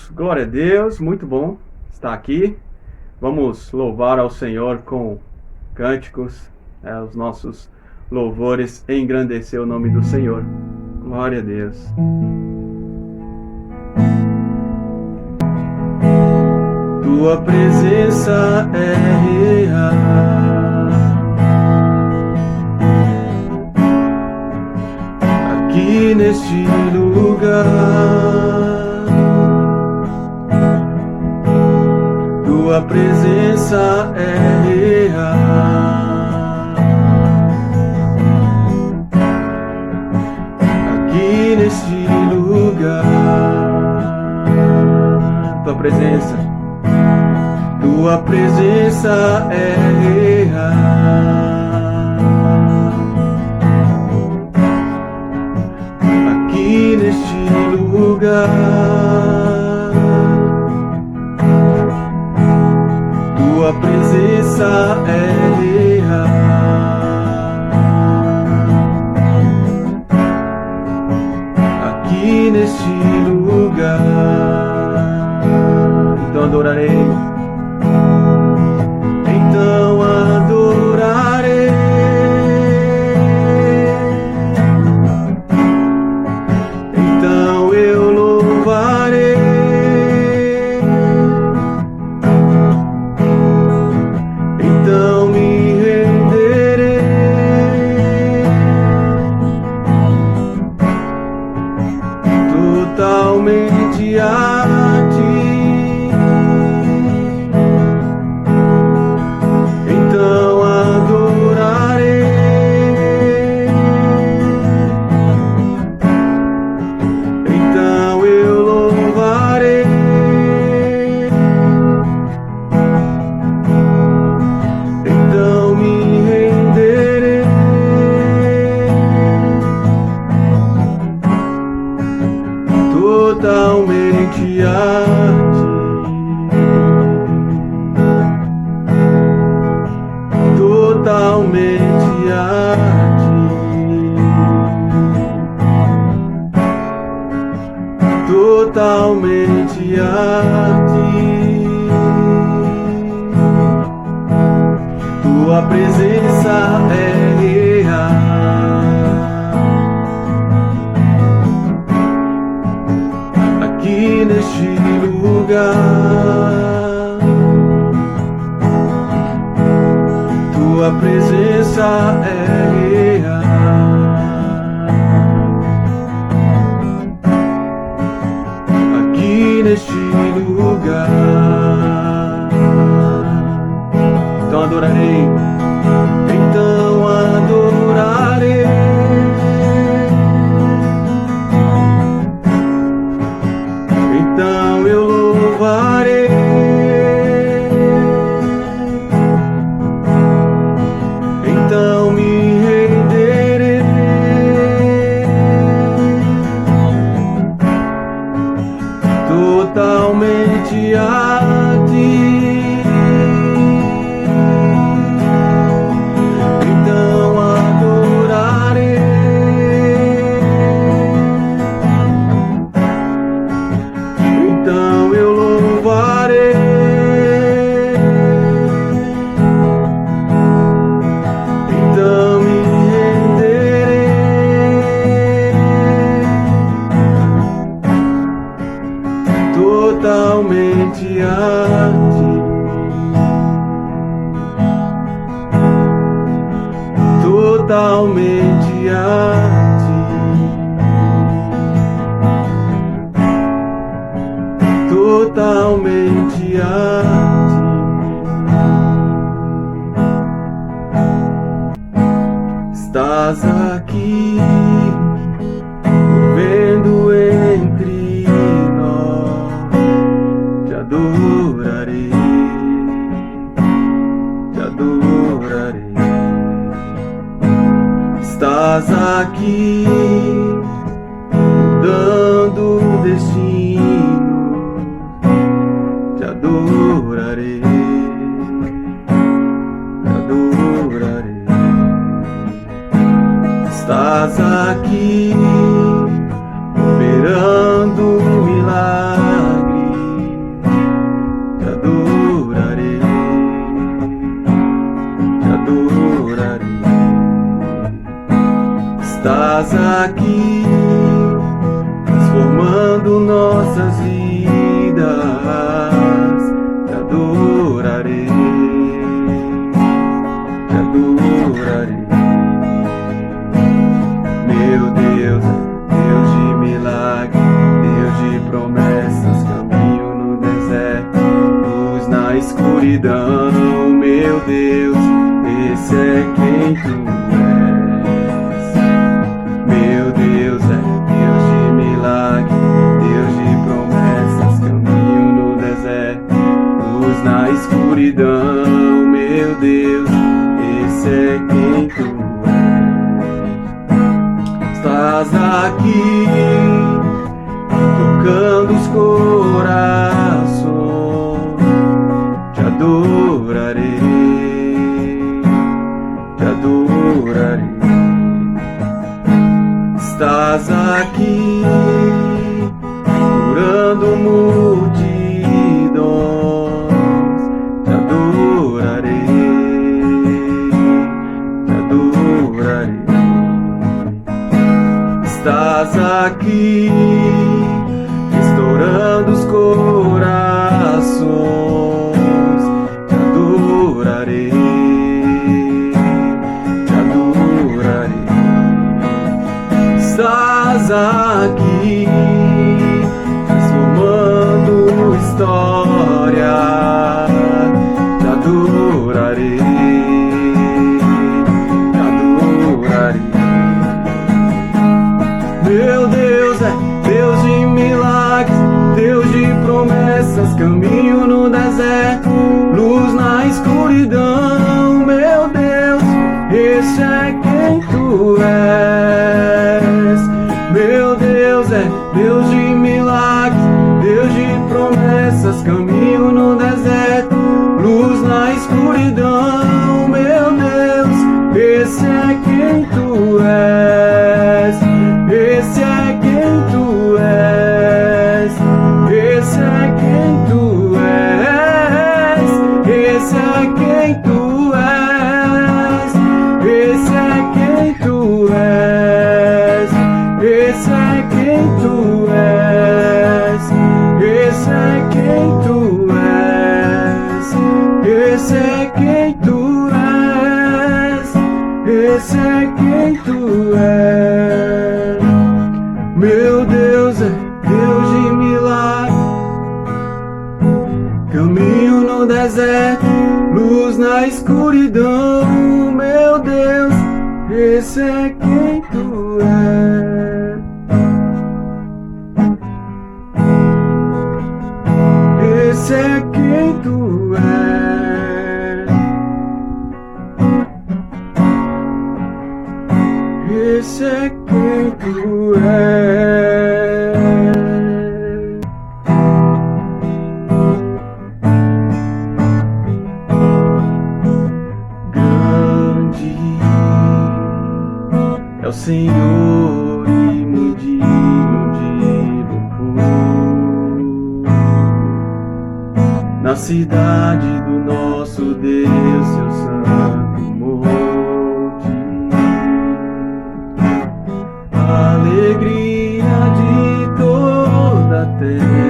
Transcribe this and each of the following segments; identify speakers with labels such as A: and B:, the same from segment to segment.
A: irmãos, glória a Deus, muito bom estar aqui. Vamos louvar ao Senhor com cânticos, os nossos louvores, engrandecer o nome do Senhor. Glória a Deus. Tua presença é real aqui neste lugar. Tua presença é real aqui neste lugar. Tua presença é real aqui neste lugar. Tua presença é real aqui neste lugar. Então adorarei. Então adorarei. Então eu louvarei. Então me renderei totalmente a ti. Então adorarei. Então eu louvarei. Então me renderei totalmente a ti. Totalmente a ti. Totalmente a ti. Tua presença é real aqui neste lugar. Tua presença é real aqui neste lugar. Então adorarei. Então adorarei. Então eu louvarei. Então me renderei totalmente a ti. Então adorarei. Então eu louvarei. Então me renderei totalmente a ti. Totalmente a ti. Totalmente a ti. Estás aqui, vendo entre nós. Te adorarei, te adorarei. Estás aqui, dando destino. Te adorarei, te adorarei. Estás aqui, operando milagres. estás aqui, transformando nossas vidas. Te adorarei, te adorarei. Meu Deus, Deus de milagre, Deus de promessas, caminho no deserto, luz na escuridão. Meu Deus, esse é quem tu és. Meu Deus é Deus de milagre, Deus de promessas, caminho no deserto, luz na escuridão. Meu Deus, esse é quem tu és. Estás aqui, tocando os corações. Te adorarei, te adorarei. Estás aqui, curando multidões. Te adorarei, te adorarei. Estás aqui, restaurando os corações. Te adorarei, te adorarei. Estás aqui, transformando história. Te adorarei, te adorarei. Meu Deus é Deus de milagres, Deus de promessas, caminho no deserto, luz na escuridão. Meu Deus, esse é quem tu és. Meu Deus é Deus de milagres, Deus de promessas, caminho no deserto, luz na escuridão. Meu Deus, esse é quem tu és. Esse é quem tu és. Esse é quem tu és. Esse é quem tu és. Esse é quem tu és. Esse é quem tu és. Esse é quem tu és. Esse é quem tu és. Esse é quem tu és. Meu Deus é Deus de milagre, caminho no deserto, luz na escuridão. Meu Deus, esse é quem tu és. Esse é quem tu és. Esse é quem tu és. Grande é o Senhor e muito digno de louvor. Na cidade do nosso Deus, seu santo monte, alegria de toda a terra.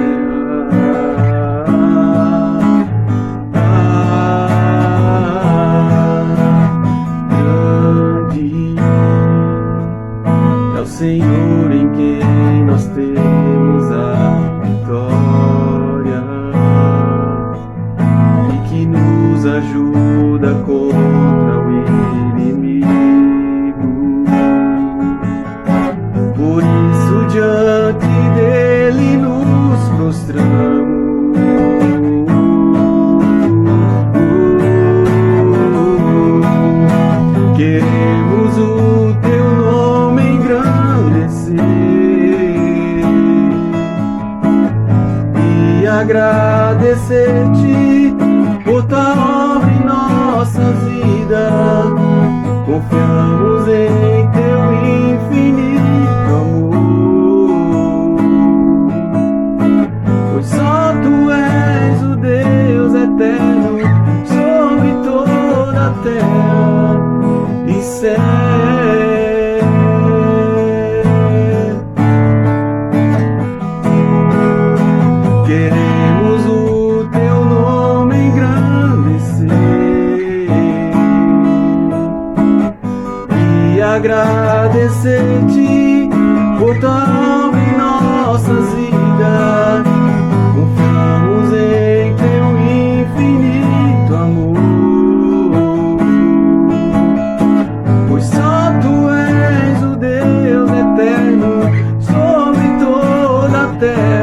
A: Grande é o Senhor em quem nós temos a vitória e que nos ajuda contra o inimigo. Por isso diante dele nos prostramos. Queremos o teu nome engrandecer e agradecer-te por tua obra em nossas vidas. Confiamos em teu infinito amor, pois só tu és o Deus eterno sobre toda a terra e céu. Queremos o teu nome engrandecer e agradecer-te por tua obra em nossas vidas. Confiamos em teu infinito amor, pois só tu és o Deus eterno sobre toda a terra.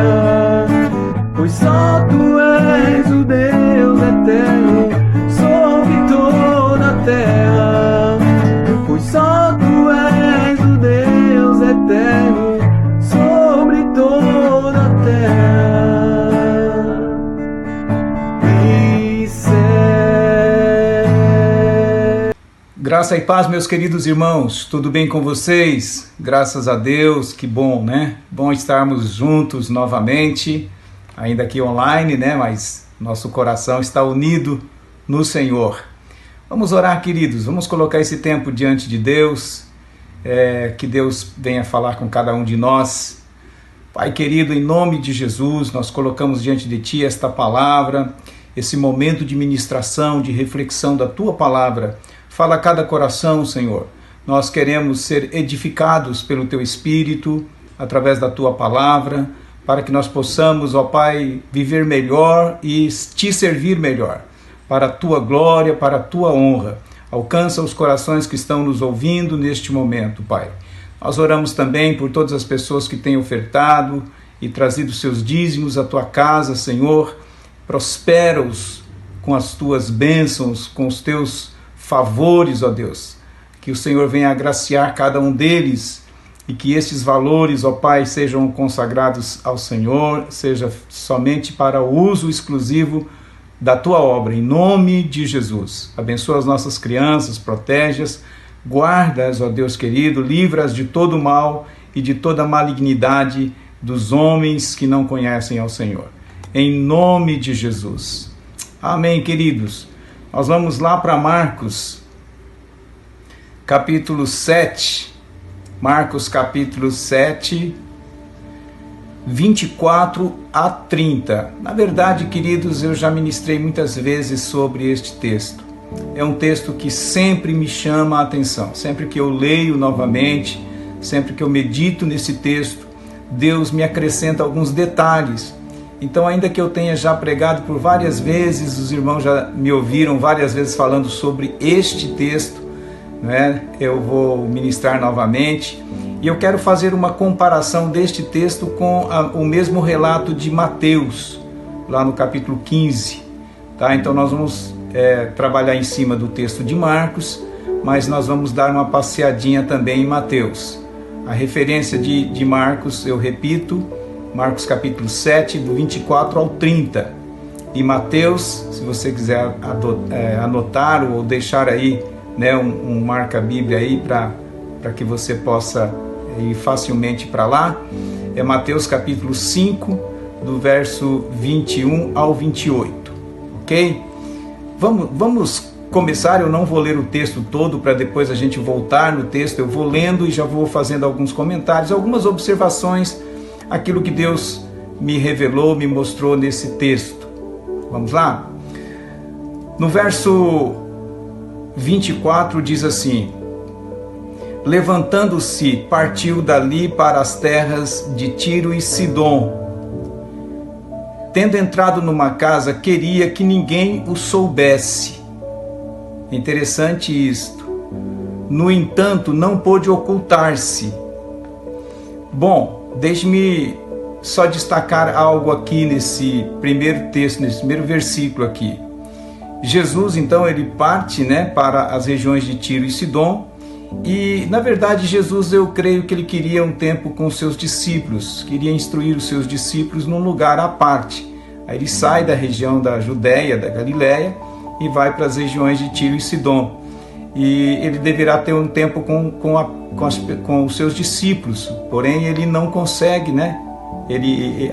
A: Pois só tu és o Deus eterno sobre toda a terra. Pois só tu és o Deus eterno sobre toda a terra e céu.
B: Graça e paz, meus queridos irmãos, tudo bem com vocês? Graças a Deus, que bom, né? Bom estarmos juntos novamente, ainda aqui online, né? Mas nosso coração está unido no Senhor. Vamos orar, queridos, vamos colocar esse tempo diante de Deus, que Deus venha falar com cada um de nós. Pai querido, em nome de Jesus, nós colocamos diante de Ti esta palavra, esse momento de ministração, de reflexão da Tua palavra. Fala a cada coração, Senhor. Nós queremos ser edificados pelo Teu Espírito, através da Tua palavra, para que nós possamos, ó Pai, viver melhor e Te servir melhor, para a Tua glória, para a Tua honra. Alcança os corações que estão nos ouvindo neste momento, Pai. Nós oramos também por todas as pessoas que têm ofertado e trazido seus dízimos à Tua casa, Senhor. Prospera-os com as Tuas bênçãos, com os Teus favores, ó Deus. Que o Senhor venha agraciar cada um deles e que esses valores, ó Pai, sejam consagrados ao Senhor, seja somente para o uso exclusivo da Tua obra, em nome de Jesus. Abençoa as nossas crianças, protege-as, guarda-as, ó Deus querido, livra-as de todo mal e de toda malignidade dos homens que não conhecem ao Senhor. Em nome de Jesus. Amém, queridos. Nós vamos lá para Marcos, capítulo 7. Marcos capítulo 7, 24 a 30. Na verdade, queridos, eu já ministrei muitas vezes sobre este texto. É um texto que sempre me chama a atenção. Sempre que eu leio novamente, sempre que eu medito nesse texto, Deus me acrescenta alguns detalhes. Então, ainda que eu tenha já pregado por várias vezes, os irmãos já me ouviram várias vezes falando sobre este texto, eu vou ministrar novamente e eu quero fazer uma comparação deste texto com o mesmo relato de Mateus, lá no capítulo 15. Tá? Então nós vamos trabalhar em cima do texto de Marcos, mas nós vamos dar uma passeadinha também em Mateus. A referência de Marcos, eu repito, Marcos capítulo 7, do 24 ao 30. E Mateus, se você quiser anotar ou deixar aí, um marca-bíblia aí para que você possa ir facilmente para lá, é Mateus capítulo 5, do verso 21 ao 28, ok? Vamos começar, eu não vou ler o texto todo para depois a gente voltar no texto, eu vou lendo e já vou fazendo alguns comentários, algumas observações, aquilo que Deus me revelou, me mostrou nesse texto. Vamos lá? No verso 24 diz assim: levantando-se, partiu dali para as terras de Tiro e Sidom. Tendo entrado numa casa, queria que ninguém o soubesse. Interessante isto. No entanto, não pôde ocultar-se. Bom, deixe-me só destacar algo aqui nesse primeiro texto, nesse primeiro versículo aqui. Jesus, então, ele parte, para as regiões de Tiro e Sidom. E, na verdade, Jesus, eu creio que ele queria um tempo com os seus discípulos, queria instruir os seus discípulos num lugar à parte. Aí ele sai da região da Judéia, da Galiléia, e vai para as regiões de Tiro e Sidom. E ele deverá ter um tempo com os seus discípulos, porém ele não consegue,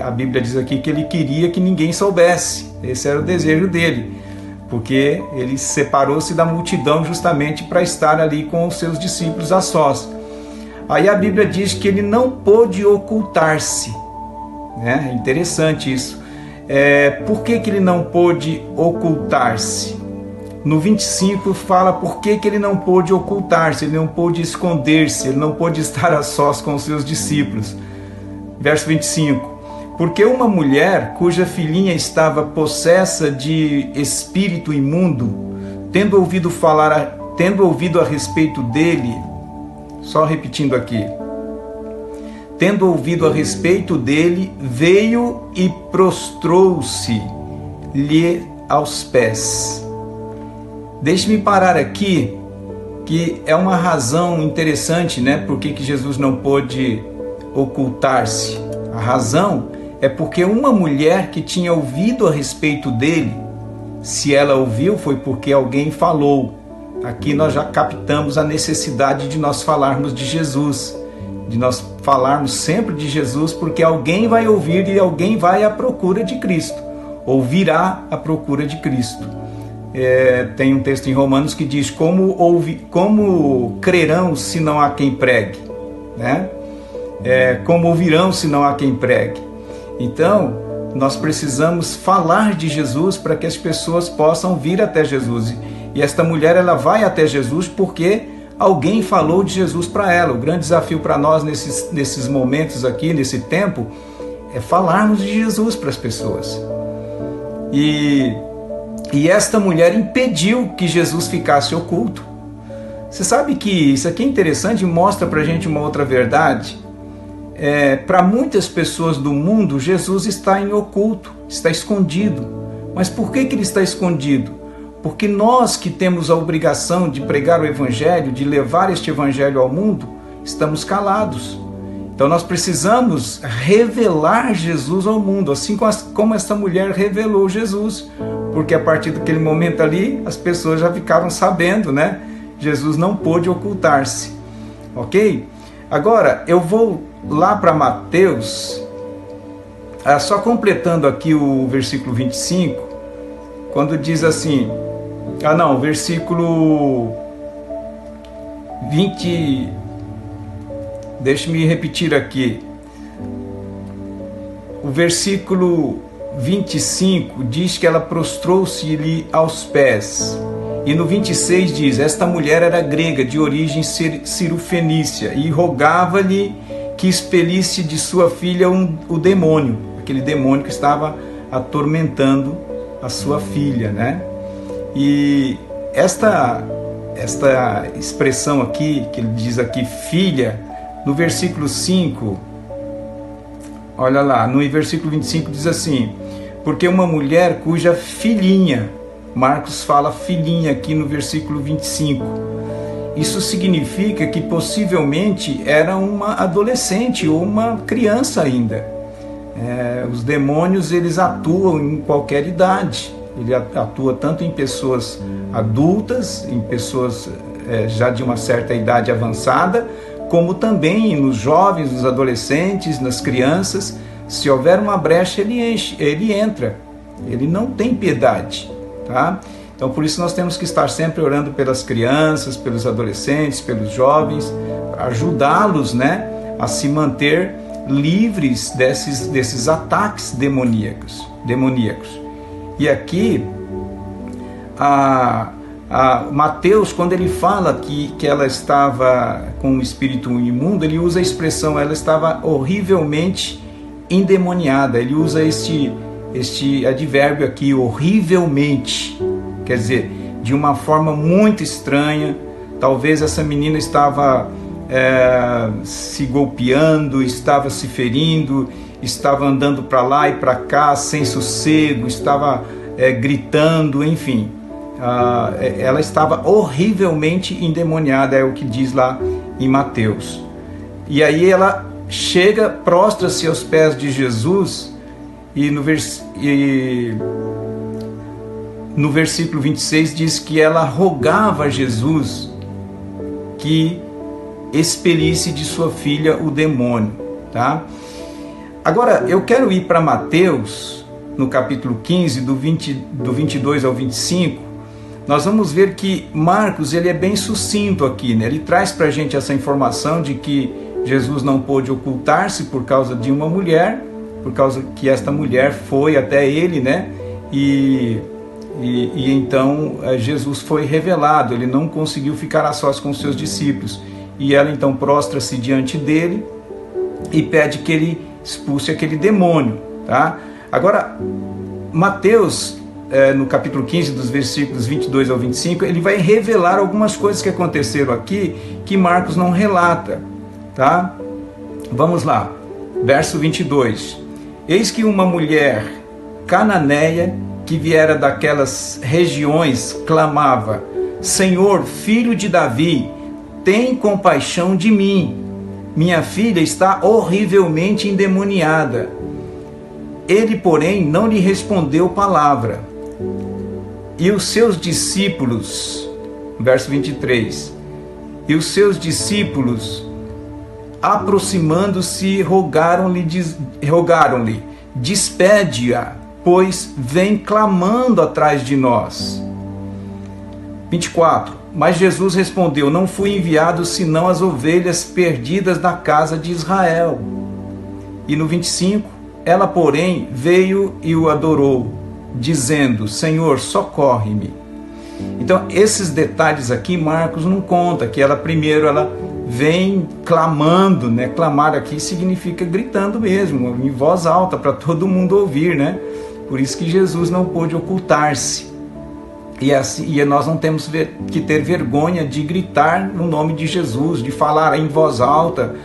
B: a Bíblia diz aqui que ele queria que ninguém soubesse, esse era o desejo dele, porque ele separou-se da multidão justamente para estar ali com os seus discípulos a sós. Aí a Bíblia diz que ele não pôde ocultar-se, É interessante isso. Por que ele não pôde ocultar-se? No 25 fala por que ele não pôde ocultar-se, ele não pôde esconder-se, ele não pôde estar a sós com os seus discípulos. Verso 25. Porque uma mulher cuja filhinha estava possessa de espírito imundo, tendo ouvido a respeito dele, só repetindo aqui, tendo ouvido a respeito dele, veio e prostrou-se-lhe aos pés. Deixe-me parar aqui, que é uma razão interessante, né? Por que Jesus não pôde ocultar-se. A razão é porque uma mulher que tinha ouvido a respeito dele, se ela ouviu, foi porque alguém falou. Aqui nós já captamos a necessidade de nós falarmos de Jesus, de nós falarmos sempre de Jesus, porque alguém vai ouvir e alguém vai à procura de Cristo, ouvirá à procura de Cristo. Tem um texto em Romanos que diz: como crerão se não há quem pregue, né? Como ouvirão se não há quem pregue. Então, nós precisamos falar de Jesus para que as pessoas possam vir até Jesus. E esta mulher, ela vai até Jesus porque alguém falou de Jesus para ela. O grande desafio para nós nesses momentos aqui, nesse tempo, é falarmos de Jesus para as pessoas. E esta mulher impediu que Jesus ficasse oculto. Você sabe que isso aqui é interessante e mostra para a gente uma outra verdade. Para muitas pessoas do mundo, Jesus está em oculto, está escondido. Mas por que ele está escondido? Porque nós que temos a obrigação de pregar o Evangelho, de levar este Evangelho ao mundo, estamos calados. Então nós precisamos revelar Jesus ao mundo, assim como essa mulher revelou Jesus. Porque a partir daquele momento ali, as pessoas já ficaram sabendo, né? Jesus não pôde ocultar-se. Ok? Agora, eu vou lá para Mateus, só completando aqui o versículo 25, quando diz assim, versículo 20, deixe-me repetir aqui, o versículo 25 diz que ela prostrou-se-lhe aos pés. E no 26 diz: esta mulher era grega, de origem cirofenícia, e rogava-lhe que expelisse de sua filha o demônio, aquele demônio que estava atormentando a sua filha, né? E esta expressão aqui, que ele diz aqui, filha, no versículo 5, olha lá, no versículo 25 diz assim: porque uma mulher cuja filhinha, Marcos fala filhinha aqui no versículo 25. Isso significa que possivelmente era uma adolescente ou uma criança ainda. Os demônios, eles atuam em qualquer idade. Ele atua tanto em pessoas adultas, em pessoas já de uma certa idade avançada, como também nos jovens, nos adolescentes, nas crianças. Se houver uma brecha, ele entra. Ele não tem piedade. Tá? Então por isso nós temos que estar sempre orando pelas crianças, pelos adolescentes, pelos jovens, para ajudá-los, né, a se manter livres desses ataques demoníacos. E aqui Mateus, quando ele fala que ela estava com um espírito imundo, ele usa a expressão, ela estava horrivelmente endemoniada. Ele usa este advérbio aqui, horrivelmente, quer dizer, de uma forma muito estranha. Talvez essa menina estava se golpeando, estava se ferindo, estava andando para lá e para cá sem sossego, estava gritando, enfim. Ela estava horrivelmente endemoniada, é o que diz lá em Mateus. E aí ela chega, prostra-se aos pés de Jesus. E no versículo 26 diz que ela rogava a Jesus que expelisse de sua filha o demônio, tá? Agora, eu quero ir para Mateus, no capítulo 15, do 22 ao 25. Nós vamos ver que Marcos, ele é bem sucinto aqui, né? Ele traz para a gente essa informação de que Jesus não pôde ocultar-se por causa de uma mulher, por causa que esta mulher foi até ele, né? E então Jesus foi revelado, ele não conseguiu ficar a sós com os seus discípulos. E ela então prostra-se diante dele e pede que ele expulse aquele demônio, tá? Agora, Mateus, no capítulo 15, dos versículos 22 ao 25, ele vai revelar algumas coisas que aconteceram aqui que Marcos não relata, tá? Vamos lá, verso 22. Eis que uma mulher cananeia que viera daquelas regiões clamava: Senhor, filho de Davi, tem compaixão de mim. Minha filha está horrivelmente endemoniada. Ele, porém, não lhe respondeu palavra. E os seus discípulos, verso 23, e os seus discípulos, aproximando-se, rogaram-lhe, despede-a, pois vem clamando atrás de nós. 24. Mas Jesus respondeu: não fui enviado senão as ovelhas perdidas da casa de Israel. E no 25, ela, porém, veio e o adorou, dizendo: Senhor, socorre-me. Então, esses detalhes aqui, Marcos não conta, que ela primeiro, ela vem clamando, né? Clamar aqui significa gritando mesmo, em voz alta, para todo mundo ouvir, né? Por isso que Jesus não pôde ocultar-se. E nós não temos que ter vergonha de gritar no nome de Jesus, de falar em voz alta,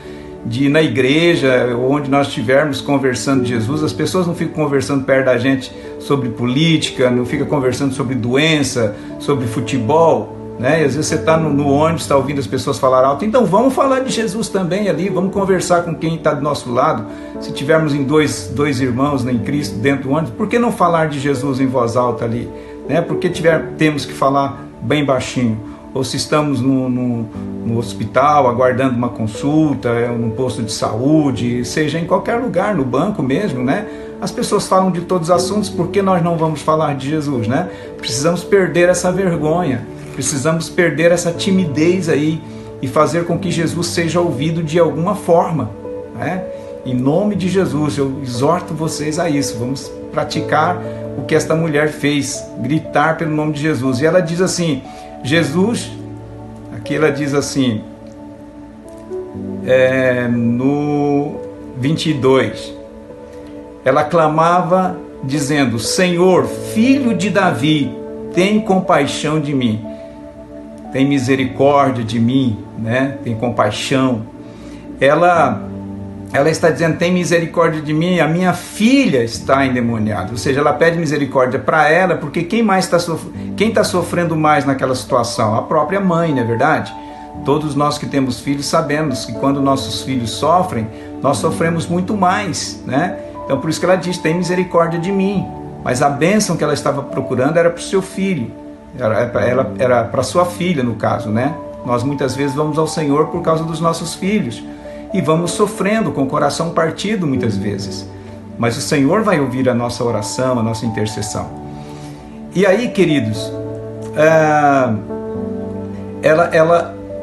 B: de ir na igreja, onde nós estivermos conversando de Jesus. As pessoas não ficam conversando perto da gente sobre política, não ficam conversando sobre doença, sobre futebol, né? E às vezes você está no ônibus, está ouvindo as pessoas falar alto. Então vamos falar de Jesus também ali, vamos conversar com quem está do nosso lado. Se tivermos em dois irmãos em Cristo dentro do ônibus, por que não falar de Jesus em voz alta ali? Né? Porque temos que falar bem baixinho. Ou se estamos no hospital aguardando uma consulta, num posto de saúde, seja em qualquer lugar, no banco mesmo, né? As pessoas falam de todos os assuntos, por que nós não vamos falar de Jesus, né? Precisamos perder essa vergonha, precisamos perder essa timidez aí e fazer com que Jesus seja ouvido de alguma forma, né? Em nome de Jesus, eu exorto vocês a isso. Vamos praticar o que esta mulher fez, gritar pelo nome de Jesus. E ela diz assim, Jesus, aqui ela diz assim, no 22, ela clamava dizendo: Senhor, filho de Davi, tem compaixão de mim, tem misericórdia de mim, né? Tem compaixão. Ela está dizendo: tem misericórdia de mim, a minha filha está endemoniada. Ou seja, ela pede misericórdia para ela, porque quem está sofrendo mais naquela situação? A própria mãe, não é verdade? Todos nós que temos filhos sabemos que quando nossos filhos sofrem, nós sofremos muito mais, né? Então por isso que ela diz: tem misericórdia de mim. Mas a bênção que ela estava procurando era para o seu filho, era para sua filha no caso, né? Nós muitas vezes vamos ao Senhor por causa dos nossos filhos e vamos sofrendo com o coração partido muitas vezes, mas o Senhor vai ouvir a nossa oração, a nossa intercessão. E aí, queridos,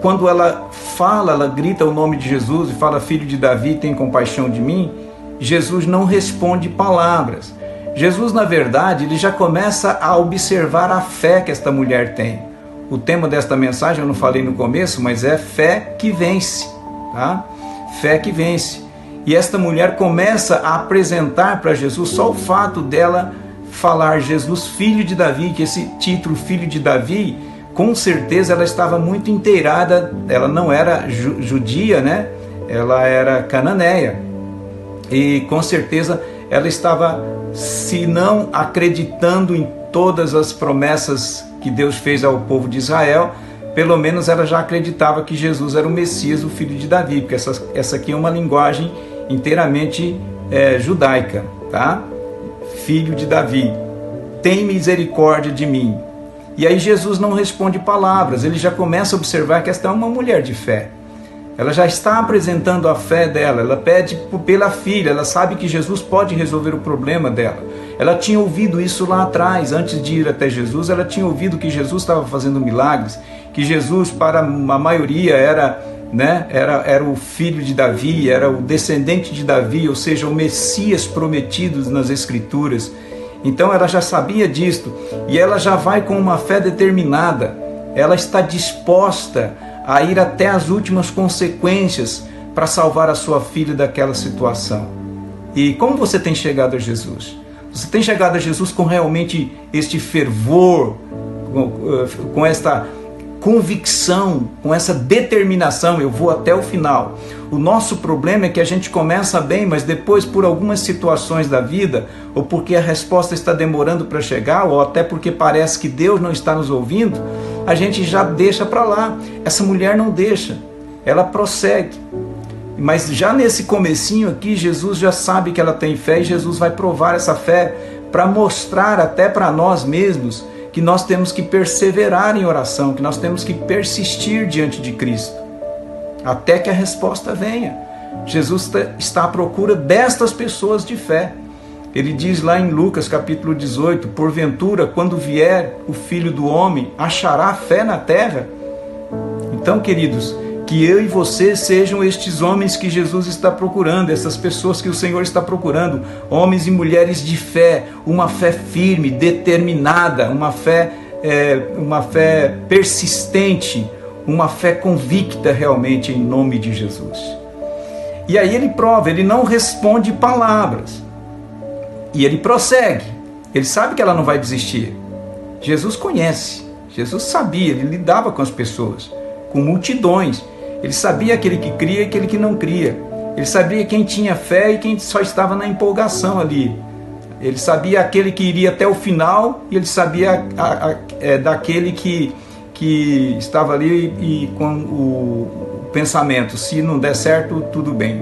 B: quando ela fala, ela grita o nome de Jesus e fala: filho de Davi, tem compaixão de mim. Jesus não responde palavras. Jesus, na verdade, ele já começa a observar a fé que esta mulher tem. O tema desta mensagem eu não falei no começo, mas é fé que vence, tá? Fé que vence. E esta mulher começa a apresentar para Jesus, só o fato dela falar Jesus, filho de Davi, que esse título, filho de Davi, com certeza ela estava muito inteirada. Ela não era judia, né? Ela era cananeia. E com certeza ela estava, se não acreditando em todas as promessas que Deus fez ao povo de Israel, pelo menos ela já acreditava que Jesus era o Messias, o filho de Davi, porque essa aqui é uma linguagem inteiramente judaica, tá? Filho de Davi, tem misericórdia de mim. E aí Jesus não responde palavras, ele já começa a observar que esta é uma mulher de fé. Ela já está apresentando a fé dela, ela pede pela filha, ela sabe que Jesus pode resolver o problema dela. Ela tinha ouvido isso lá atrás, antes de ir até Jesus, ela tinha ouvido que Jesus estava fazendo milagres, que Jesus, para a maioria, era né? Era o filho de Davi, era o descendente de Davi, ou seja, o Messias prometido nas Escrituras. Então ela já sabia disto e ela já vai com uma fé determinada. Ela está disposta a ir até as últimas consequências para salvar a sua filha daquela situação. E como você tem chegado a Jesus? Você tem chegado a Jesus com realmente este fervor, com esta convicção, com essa determinação, eu vou até o final. O nosso problema é que a gente começa bem, mas depois, por algumas situações da vida, ou porque a resposta está demorando para chegar, ou até porque parece que Deus não está nos ouvindo, a gente já deixa para lá. Essa mulher não deixa, ela prossegue. Mas já nesse comecinho aqui, Jesus já sabe que ela tem fé e Jesus vai provar essa fé para mostrar até para nós mesmos que nós temos que perseverar em oração, que nós temos que persistir diante de Cristo, até que a resposta venha. Jesus está à procura destas pessoas de fé. Ele diz lá em Lucas capítulo 18, porventura, quando vier o Filho do Homem, achará fé na terra? Então, queridos, que eu e você sejam estes homens que Jesus está procurando, essas pessoas que o Senhor está procurando, homens e mulheres de fé, uma fé firme, determinada, uma fé persistente, uma fé convicta realmente em nome de Jesus. E aí ele prova, ele não responde palavras, e ele prossegue, ele sabe que ela não vai desistir. Jesus conhece, Jesus sabia, ele lidava com as pessoas, com multidões. Ele sabia aquele que cria e aquele que não cria. Ele sabia quem tinha fé e quem só estava na empolgação ali. Ele sabia aquele que iria até o final e ele sabia daquele que estava ali e com o pensamento, se não der certo, tudo bem.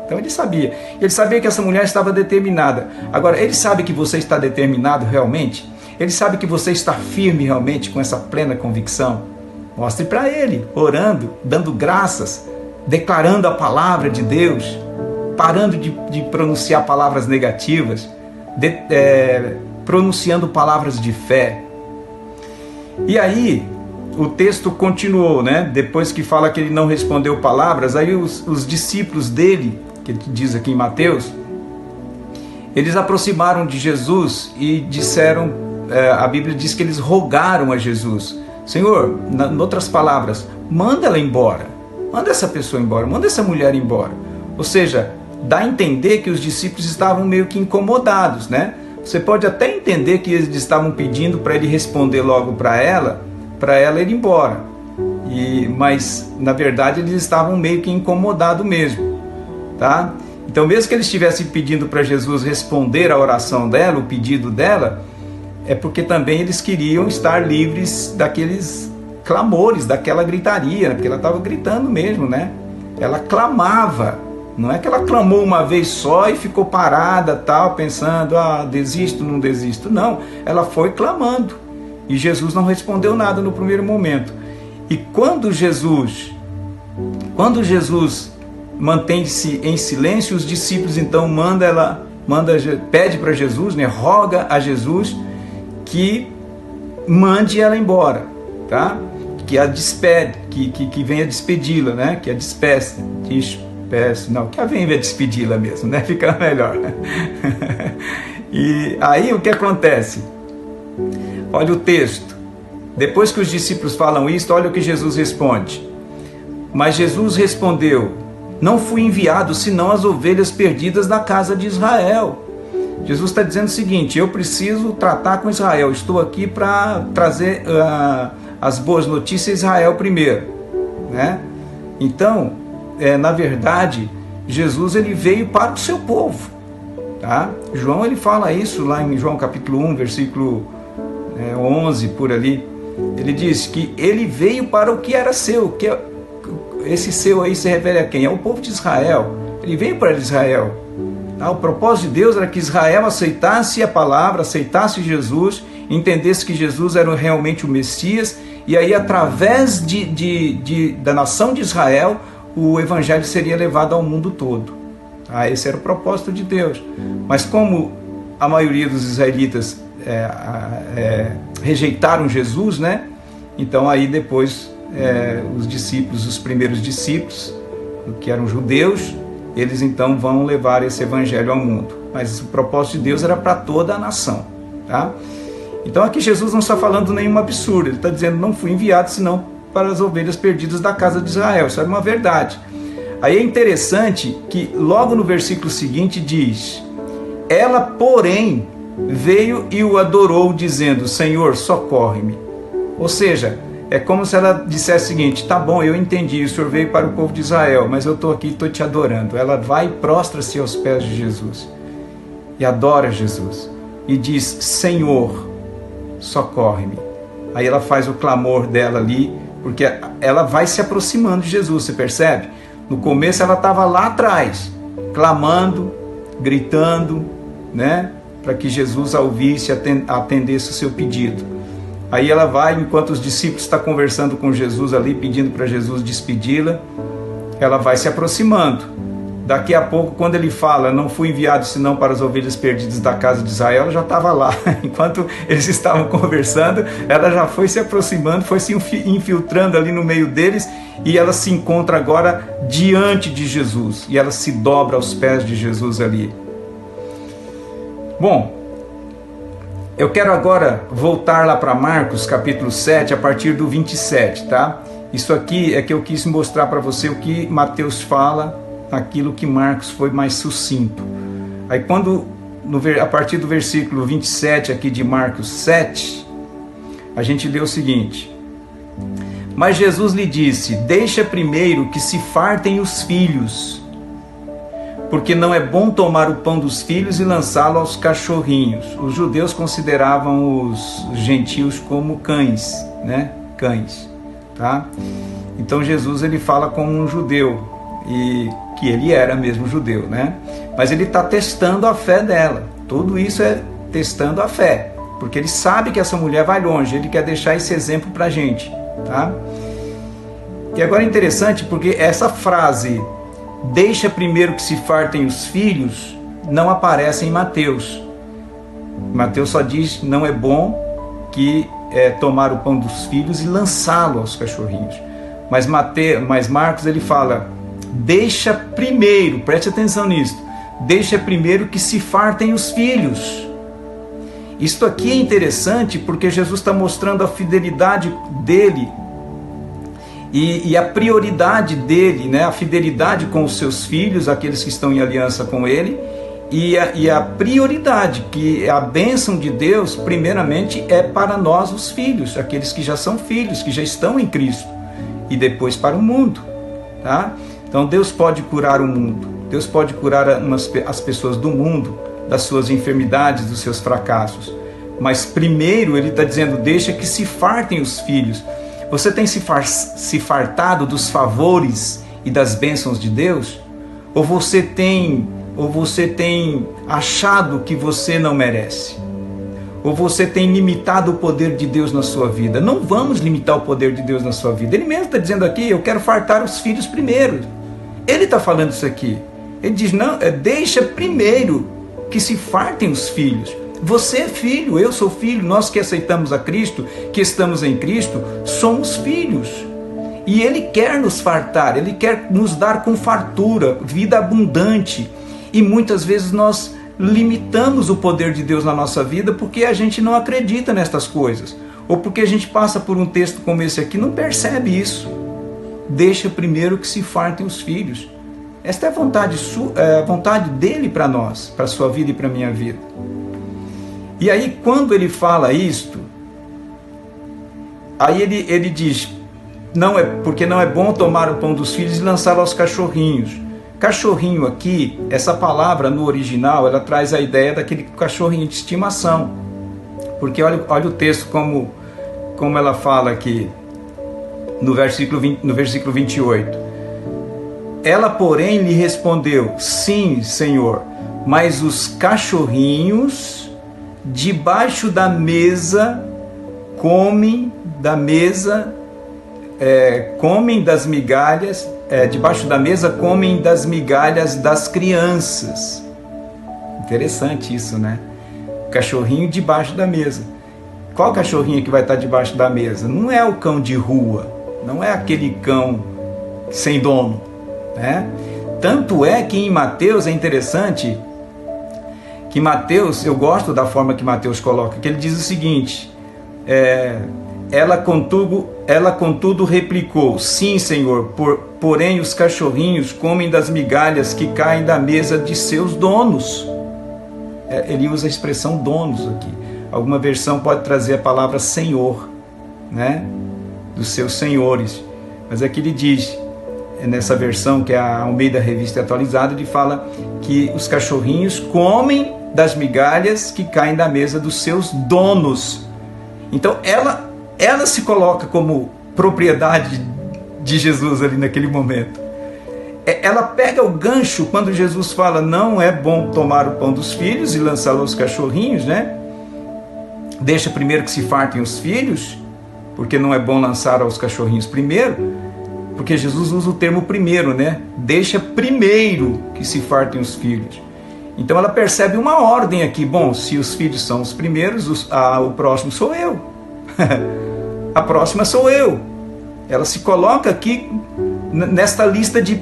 B: Então ele sabia. Ele sabia que essa mulher estava determinada. Agora, ele sabe que você está determinado realmente? Ele sabe que você está firme realmente com essa plena convicção? Mostre para ele, orando, dando graças, declarando a palavra de Deus, parando de pronunciar palavras negativas, pronunciando palavras de fé. E aí, o texto continuou, né? Depois que fala que ele não respondeu palavras, aí os discípulos dele, que ele diz aqui em Mateus, eles aproximaram de Jesus e disseram, a Bíblia diz que eles rogaram a Jesus, Senhor, em outras palavras, manda ela embora, manda essa pessoa embora, manda essa mulher embora. Ou seja, dá a entender que os discípulos estavam meio que incomodados, né? Você pode até entender que eles estavam pedindo para ele responder logo para ela ir embora. Mas, na verdade, eles estavam meio que incomodados mesmo, tá? Então, mesmo que eles estivessem pedindo para Jesus responder a oração dela, o pedido dela, é porque também eles queriam estar livres daqueles clamores, daquela gritaria, porque ela estava gritando mesmo, né? Ela clamava, não é que ela clamou uma vez só e ficou parada, tal, pensando, desisto, não desisto. Não, ela foi clamando e Jesus não respondeu nada no primeiro momento. E quando Jesus mantém-se em silêncio, os discípulos então pede para Jesus, né? Roga a Jesus que mande ela embora, tá? Que a despede, que venha despedi-la, né? Que a despeça, que a venha despedi-la mesmo, né? Fica melhor. E aí o que acontece? Olha o texto. Depois que os discípulos falam isso, olha o que Jesus responde. Mas Jesus respondeu: não fui enviado senão as ovelhas perdidas da casa de Israel. Jesus está dizendo o seguinte: eu preciso tratar com Israel, estou aqui para trazer as boas notícias a Israel primeiro, né? Então, na verdade, Jesus ele veio para o seu povo, tá? João ele fala isso lá em João capítulo 1, versículo 11, por ali. Ele diz que ele veio para o que era seu, esse seu aí se refere a quem? É o povo de Israel. Ele veio para Israel. O propósito de Deus era que Israel aceitasse a palavra, aceitasse Jesus, entendesse que Jesus era realmente o Messias, e aí através da nação de Israel, o evangelho seria levado ao mundo todo. Esse era o propósito de Deus. Mas como a maioria dos israelitas rejeitaram Jesus, né? Então aí depois os discípulos, os primeiros discípulos, que eram judeus, eles então vão levar esse evangelho ao mundo. Mas o propósito de Deus era para toda a nação, tá? Então aqui Jesus não está falando nenhum absurdo, ele está dizendo: não fui enviado senão para as ovelhas perdidas da casa de Israel. Isso é uma verdade. Aí é interessante que logo no versículo seguinte diz: ela, porém, veio e o adorou, dizendo: Senhor, socorre-me. Ou seja, é como se ela dissesse o seguinte: tá bom, eu entendi, o Senhor veio para o povo de Israel, mas eu estou aqui e estou te adorando. Ela vai e prostra-se aos pés de Jesus e adora Jesus e diz: Senhor, socorre-me. Aí ela faz o clamor dela ali, porque ela vai se aproximando de Jesus, você percebe? No começo ela estava lá atrás, clamando, gritando, né, para que Jesus a ouvisse, atendesse o seu pedido. Aí ela vai, enquanto os discípulos estão conversando com Jesus ali, pedindo para Jesus despedi-la, ela vai se aproximando. Daqui a pouco, quando ele fala: não fui enviado senão para as ovelhas perdidas da casa de Israel, ela já estava lá. Enquanto eles estavam conversando, ela já foi se aproximando, foi se infiltrando ali no meio deles, e ela se encontra agora diante de Jesus, e ela se dobra aos pés de Jesus ali. Bom, eu quero agora voltar lá para Marcos capítulo 7, a partir do 27, tá? Isso aqui é que eu quis mostrar para você o que Mateus fala, aquilo que Marcos foi mais sucinto. Aí a partir do versículo 27 aqui de Marcos 7, a gente lê o seguinte: mas Jesus lhe disse: deixa primeiro que se fartem os filhos, porque não é bom tomar o pão dos filhos e lançá-lo aos cachorrinhos. Os judeus consideravam os gentios como cães, né? Cães, tá? Então Jesus ele fala como um judeu, e que ele era mesmo judeu, né? Mas ele está testando a fé dela. Tudo isso é testando a fé, porque ele sabe que essa mulher vai longe, ele quer deixar esse exemplo para a gente, tá? E agora é interessante porque essa frase, deixa primeiro que se fartem os filhos, não aparece em Mateus. Mateus só diz: não é bom que tomar o pão dos filhos e lançá-lo aos cachorrinhos. Mas Marcos ele fala: deixa primeiro, preste atenção nisso, deixa primeiro que se fartem os filhos. Isto aqui é interessante porque Jesus está mostrando a fidelidade dele e a prioridade dele, né? A fidelidade com os seus filhos, aqueles que estão em aliança com ele, e a prioridade, que a bênção de Deus primeiramente é para nós os filhos, aqueles que já são filhos, que já estão em Cristo, e depois para o mundo, tá? Então Deus pode curar o mundo, Deus pode curar as pessoas do mundo, das suas enfermidades, dos seus fracassos. Mas primeiro ele está dizendo: deixa que se fartem os filhos. Você tem se fartado dos favores e das bênçãos de Deus? Ou você tem achado que você não merece? Ou você tem limitado o poder de Deus na sua vida? Não vamos limitar o poder de Deus na sua vida. Ele mesmo está dizendo aqui: eu quero fartar os filhos primeiro. Ele está falando isso aqui. Ele diz: não, deixa primeiro que se fartem os filhos. Você é filho, eu sou filho, nós que aceitamos a Cristo, que estamos em Cristo, somos filhos. E Ele quer nos fartar, Ele quer nos dar com fartura, vida abundante. E muitas vezes nós limitamos o poder de Deus na nossa vida porque a gente não acredita nestas coisas. Ou porque a gente passa por um texto como esse aqui e não percebe isso. Deixa primeiro que se fartem os filhos. Esta é a vontade dele para nós, para a sua vida e para a minha vida. E aí quando ele fala isto, aí ele diz: porque não é bom tomar o pão dos filhos e lançá-lo aos cachorrinhos. Cachorrinho aqui, essa palavra no original, ela traz a ideia daquele cachorrinho de estimação. Porque olha o texto como ela fala aqui no versículo 28. Ela, porém, lhe respondeu: sim, Senhor, mas os cachorrinhos debaixo da mesa comem das migalhas, debaixo da mesa comem das migalhas das crianças. Interessante isso, né? Cachorrinho debaixo da mesa. Qual cachorrinho que vai estar debaixo da mesa? Não é o cão de rua, não é aquele cão sem dono, né? Tanto é que em Mateus é interessante que Mateus, eu gosto da forma que Mateus coloca, que ele diz o seguinte: ela contudo replicou: sim, Senhor, porém os cachorrinhos comem das migalhas que caem da mesa de seus donos. Ele usa a expressão donos aqui. Alguma versão pode trazer a palavra senhor, né? Dos seus senhores. Mas aqui ele diz, nessa versão que é a Almeida Revista Atualizada, ele fala que os cachorrinhos comem das migalhas que caem da mesa dos seus donos. Então ela se coloca como propriedade de Jesus ali naquele momento. Ela pega o gancho quando Jesus fala: não é bom tomar o pão dos filhos e lançá-lo aos cachorrinhos, né? Deixa primeiro que se fartem os filhos, porque não é bom lançar aos cachorrinhos primeiro, porque Jesus usa o termo primeiro, né? Deixa primeiro que se fartem os filhos. Então ela percebe uma ordem aqui: bom, se os filhos são os primeiros, o próximo sou eu. A próxima sou eu. Ela se coloca aqui nesta lista de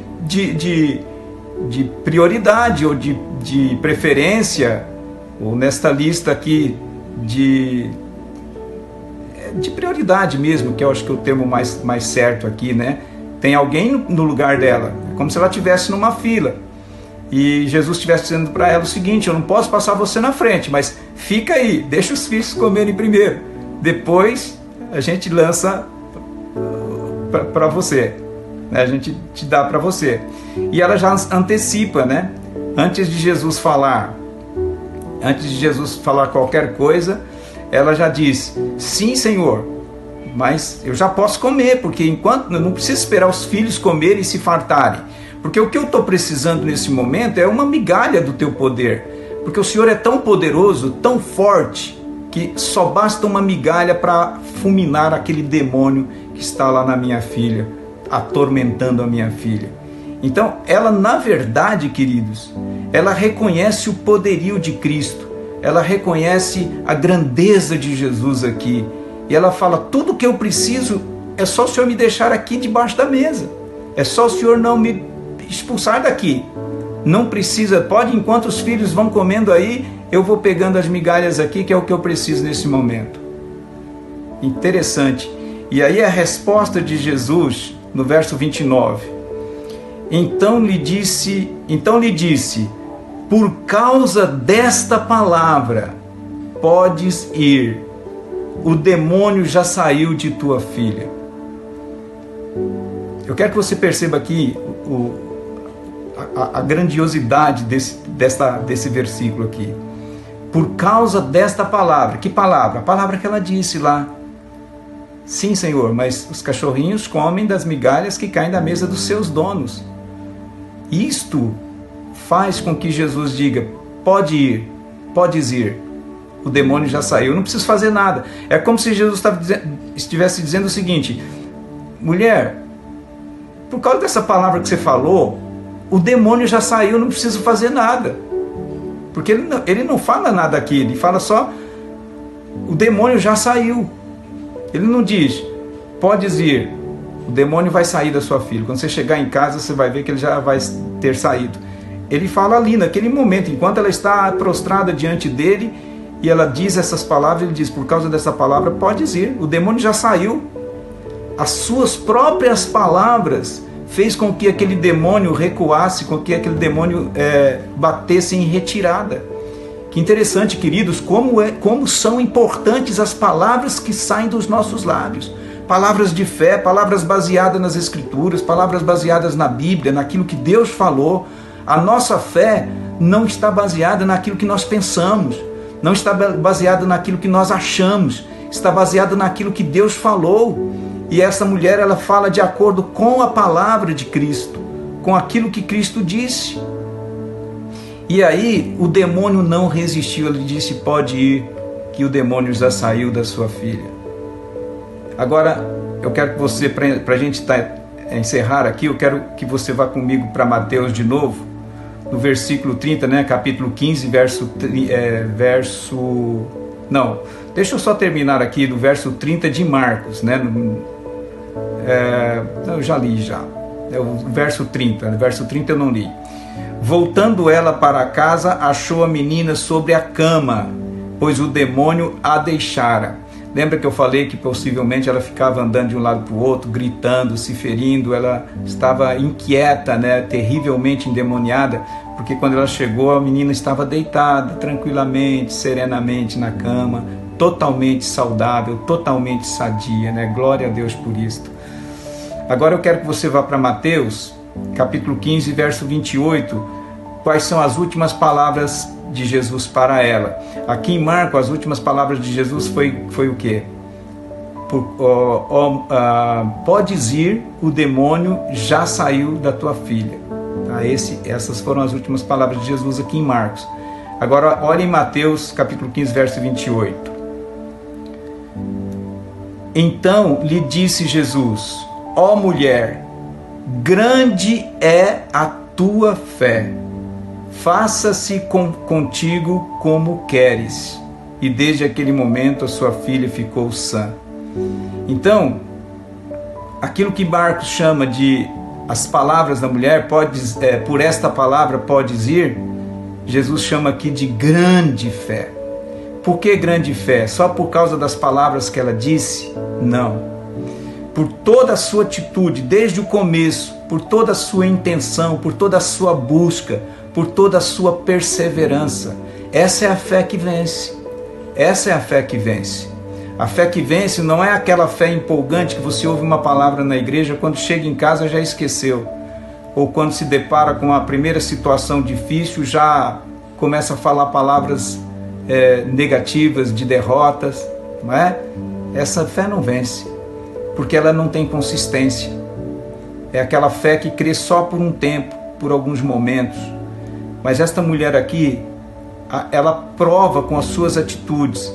B: prioridade ou de preferência, ou nesta lista aqui de prioridade mesmo, que eu acho que é o termo mais certo aqui, né? Tem alguém no lugar dela, como se ela estivesse numa fila e Jesus estivesse dizendo para ela o seguinte: eu não posso passar você na frente, mas fica aí, deixa os filhos comerem primeiro, depois a gente lança para você, né? A gente te dá para você. E ela já antecipa, né? Antes de Jesus falar qualquer coisa, ela já diz: sim, Senhor, mas eu já posso comer, porque enquanto eu não preciso esperar os filhos comerem e se fartarem, porque o que eu estou precisando nesse momento é uma migalha do teu poder, porque o Senhor é tão poderoso, tão forte, que só basta uma migalha para fulminar aquele demônio que está lá na minha filha, atormentando a minha filha. Então ela, na verdade, queridos, ela reconhece o poderio de Cristo, ela reconhece a grandeza de Jesus aqui, e ela fala: tudo que eu preciso é só o Senhor me deixar aqui debaixo da mesa, é só o Senhor não me expulsar daqui, não precisa, pode, enquanto os filhos vão comendo aí, eu vou pegando as migalhas aqui, que é o que eu preciso nesse momento. Interessante. E aí a resposta de Jesus no verso 29: então lhe disse, por causa desta palavra podes ir, o demônio já saiu de tua filha. Eu quero que você perceba aqui a grandiosidade desse versículo aqui. Por causa desta palavra. Que palavra? A palavra que ela disse lá: sim, Senhor, mas os cachorrinhos comem das migalhas que caem da mesa dos seus donos. Isto faz com que Jesus diga: podes ir, o demônio já saiu, eu não preciso fazer nada. É como se Jesus estivesse dizendo o seguinte: mulher, por causa dessa palavra que você falou, o demônio já saiu, eu não preciso fazer nada. Porque ele não fala nada aqui, ele fala só: o demônio já saiu. Ele não diz: podes ir, o demônio vai sair da sua filha. Quando você chegar em casa, você vai ver que ele já vai ter saído. Ele fala ali, naquele momento, enquanto ela está prostrada diante dele, e ela diz essas palavras, ele diz: por causa dessa palavra, podes ir, o demônio já saiu. As suas próprias palavras fez com que aquele demônio recuasse, com que aquele demônio batesse em retirada. Que interessante, queridos, como são importantes as palavras que saem dos nossos lábios. Palavras de fé, palavras baseadas nas Escrituras, palavras baseadas na Bíblia, naquilo que Deus falou. A nossa fé não está baseada naquilo que nós pensamos, não está baseada naquilo que nós achamos, está baseada naquilo que Deus falou. E essa mulher, ela fala de acordo com a palavra de Cristo, com aquilo que Cristo disse. E aí o demônio não resistiu, ele disse: pode ir, que o demônio já saiu da sua filha. Agora eu quero que você, para a gente encerrar aqui, eu quero que você vá comigo para Mateus de novo, no versículo 30, né, capítulo 15, deixa eu só terminar aqui do verso 30 de Marcos, né, Eu já li já. É o verso 30. O verso 30 eu não li. Voltando ela para casa, achou a menina sobre a cama, pois o demônio a deixara. Lembra que eu falei que possivelmente ela ficava andando de um lado para o outro, gritando, se ferindo, ela estava inquieta, né, terrivelmente endemoniada, porque quando ela chegou a menina estava deitada, tranquilamente, serenamente na cama, totalmente saudável, totalmente sadia, né? Glória a Deus por isto. Agora eu quero que você vá para Mateus, capítulo 15, verso 28, quais são as últimas palavras de Jesus para ela. Aqui em Marcos, as últimas palavras de Jesus foi o quê? Podes ir, o demônio já saiu da tua filha. Tá? Essas foram as últimas palavras de Jesus aqui em Marcos. Agora olha em Mateus capítulo 15, verso 28. Então lhe disse Jesus: ó mulher, grande é a tua fé, faça-se contigo como queres. E desde aquele momento a sua filha ficou sã. Então, aquilo que Marcos chama de as palavras da mulher, por esta palavra podes ir, Jesus chama aqui de grande fé. Por que grande fé? Só por causa das palavras que ela disse? Não. Por toda a sua atitude, desde o começo, por toda a sua intenção, por toda a sua busca, por toda a sua perseverança. Essa é a fé que vence. Essa é a fé que vence. A fé que vence não é aquela fé empolgante que você ouve uma palavra na igreja, quando chega em casa já esqueceu. Ou quando se depara com a primeira situação difícil, já começa a falar palavras negativas, de derrotas. Não é? Essa fé não vence, porque ela não tem consistência. É aquela fé que crê só por um tempo, por alguns momentos. Mas esta mulher aqui, ela prova com as suas atitudes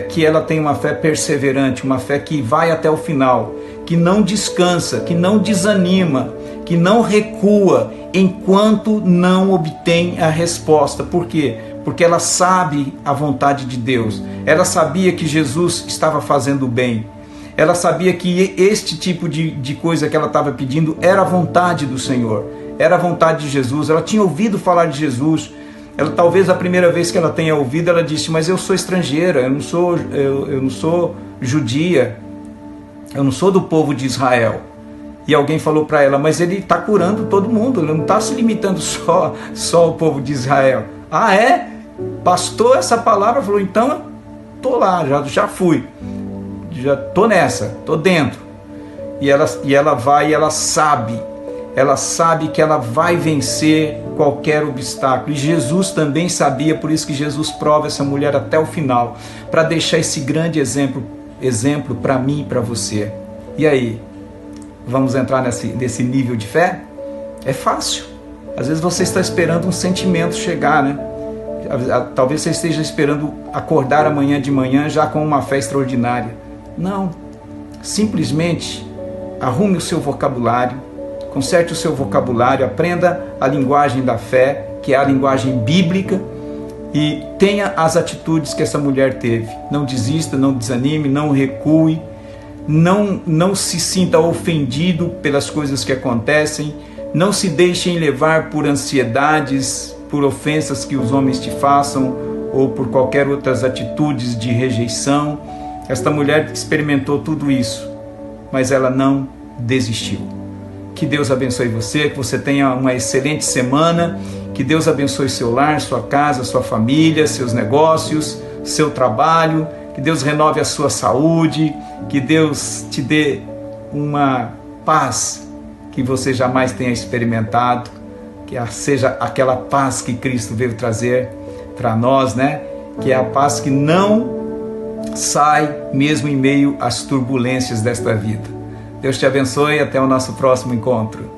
B: que ela tem uma fé perseverante, uma fé que vai até o final, que não descansa, que não desanima, que não recua enquanto não obtém a resposta. Por quê? Porque ela sabe a vontade de Deus. Ela sabia que Jesus estava fazendo bem. Ela sabia que este tipo de coisa que ela estava pedindo era a vontade do Senhor, era a vontade de Jesus. Ela tinha ouvido falar de Jesus. Ela, talvez a primeira vez que ela tenha ouvido, ela disse: mas eu sou estrangeira, eu não sou judia, eu não sou do povo de Israel. E alguém falou para ela: mas ele está curando todo mundo, ele não está se limitando só ao povo de Israel. Ah, é? Bastou essa palavra? Falou: então tô lá, já fui, já tô nessa, tô dentro. E ela vai, e ela sabe que ela vai vencer qualquer obstáculo. E Jesus também sabia, por isso que Jesus prova essa mulher até o final, para deixar esse grande exemplo para mim e para você. E aí, vamos entrar nesse nível de fé? É fácil. Às vezes você está esperando um sentimento chegar, né? Talvez você esteja esperando acordar amanhã de manhã já com uma fé extraordinária. Não. Simplesmente arrume o seu vocabulário, conserte o seu vocabulário, aprenda a linguagem da fé, que é a linguagem bíblica, e tenha as atitudes que essa mulher teve. Não desista, não desanime, não recue, não se sinta ofendido pelas coisas que acontecem, não se deixem levar por ansiedades, por ofensas que os homens te façam, ou por qualquer outras atitudes de rejeição. Esta mulher experimentou tudo isso, mas ela não desistiu. Que Deus abençoe você, que você tenha uma excelente semana, que Deus abençoe seu lar, sua casa, sua família, seus negócios, seu trabalho, que Deus renove a sua saúde, que Deus te dê uma paz que você jamais tenha experimentado, que seja aquela paz que Cristo veio trazer para nós, né? Que é a paz que não sai mesmo em meio às turbulências desta vida. Deus te abençoe e até o nosso próximo encontro.